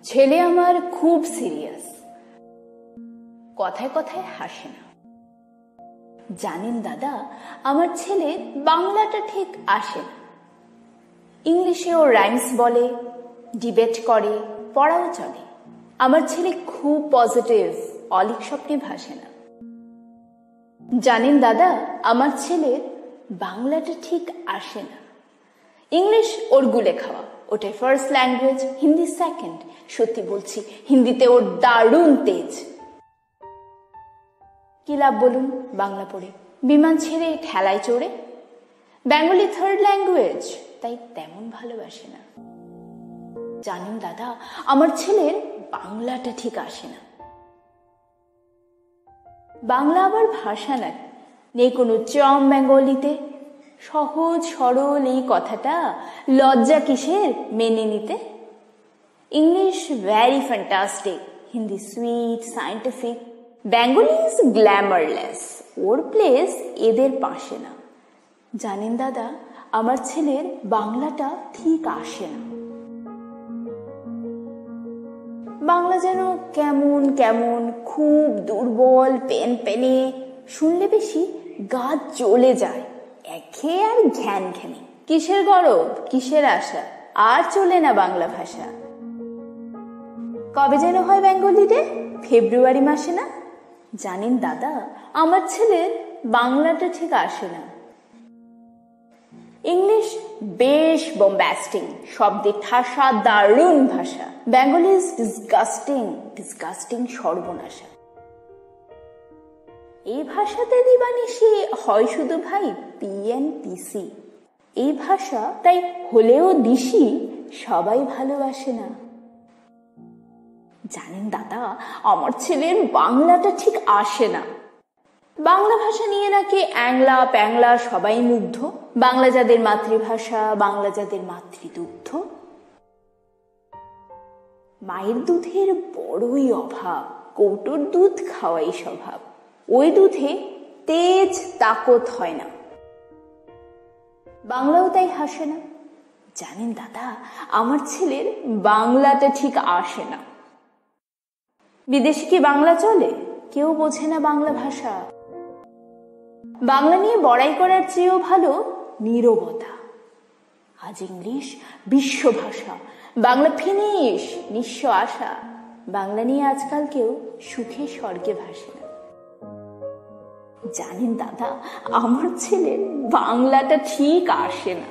ছেলে আমার খুব সিরিয়াস, কথায় কথায় হাসে না। জানেন দাদা, আমার ছেলে বাংলাটা ঠিক আসে না। ইংলিশে ও রাইমস বলে, ডিবেট করে, পড়াও চলে। আমার ছেলে খুব পজিটিভ, অলিক স্বপ্নে ভাসে না। জানেন দাদা, আমার ছেলের বাংলাটা ঠিক আসে না। ইংলিশ ওর গুলে খাওয়া, ওটাই ফার্স্ট ল্যাঙ্গুয়েজ, হিন্দি সেকেন্ড। সত্যি বলছি, হিন্দিতে ওর দারুণ তেজ। কি লাভ বলুন বাংলা পড়ে, বিমান ছেড়ে ঠেলায় চড়ে। বেঙ্গলি থার্ড ল্যাঙ্গুয়েজ, তাই তেমন ভালোবাসে না। জানেন দাদা, আমার ছেলের বাংলাটা ঠিক আসে না। বাংলা আবার ভাষা না, নেই কোনো চম বেঙ্গলিতে। সহজ সরল এই কথাটা লজ্জা কিসের মেনে নিতে। English very fantastic, Hindi sweet scientific. Bengali is glamourless, ওর প্লেস এদের পাশে না। জানেন দাদা, আমার ছেলের বাংলাটা ঠিক আসে না। বাংলা যেন কেমন কেমন, খুব দুর্বল, পেন পেনে। শুনলে বেশি গা জ্বলে যায়, একে আর ঘ্যান ঘ্যানে। কিসের গরব, কিসের আশা, আর চলে না বাংলা ভাষা। কবে যেন হয় বেঙ্গলি ডে, ফেব্রুয়ারি মাসে না? জানেন দাদা, আমার ছেলের বাংলাটা ঠিক আসে না। ইংলিশ বেশ বোম্বাস্টিং, শব্দে ঠাসা, দারুণ ভাষা। বেঙ্গলি ইজ ডিসগাস্টিং, ডিসগাস্টিং সর্বনাশা। এই ভাষাতে দিবানিশি হয় শুধু ভাই পিএনপিসি। এই ভাষা তাই হলেও দিশি সবাই ভালোবাসে না। জানেন দাদা, আমার ছেলের বাংলাটা ঠিক আসে না। বাংলা ভাষা নিয়ে নাকি অ্যাংলা প্যাংলা সবাই মুগ্ধ। বাংলা যাদের মাতৃভাষা, বাংলা যাদের মাতৃদুগ্ধ। মায়ের দুধের বড়ই অভাব, কৌটোর দুধ খাওয়াই স্বভাব। ওই দুধে তেজ তাকত হয় না। বাংলাও তাই হাসে না। জানেন দাদা, আমার ছেলের বাংলাটা ঠিক আসে না। বিদেশে কি বাংলা চলে? কেউ বোঝে না বাংলা ভাষা। বাংলা নিয়ে বড়াই করার চেয়েও ভালো নীরবতা। আজ ইংলিশ বিশ্ব ভাষা, বাংলা ফিনিশ, নিঃস্ব আশা। বাংলা নিয়ে আজকাল কেউ সুখে স্বর্গে ভাসে না। জানেন দাদা, আমার ছেলের বাংলাটা ঠিক আসে না।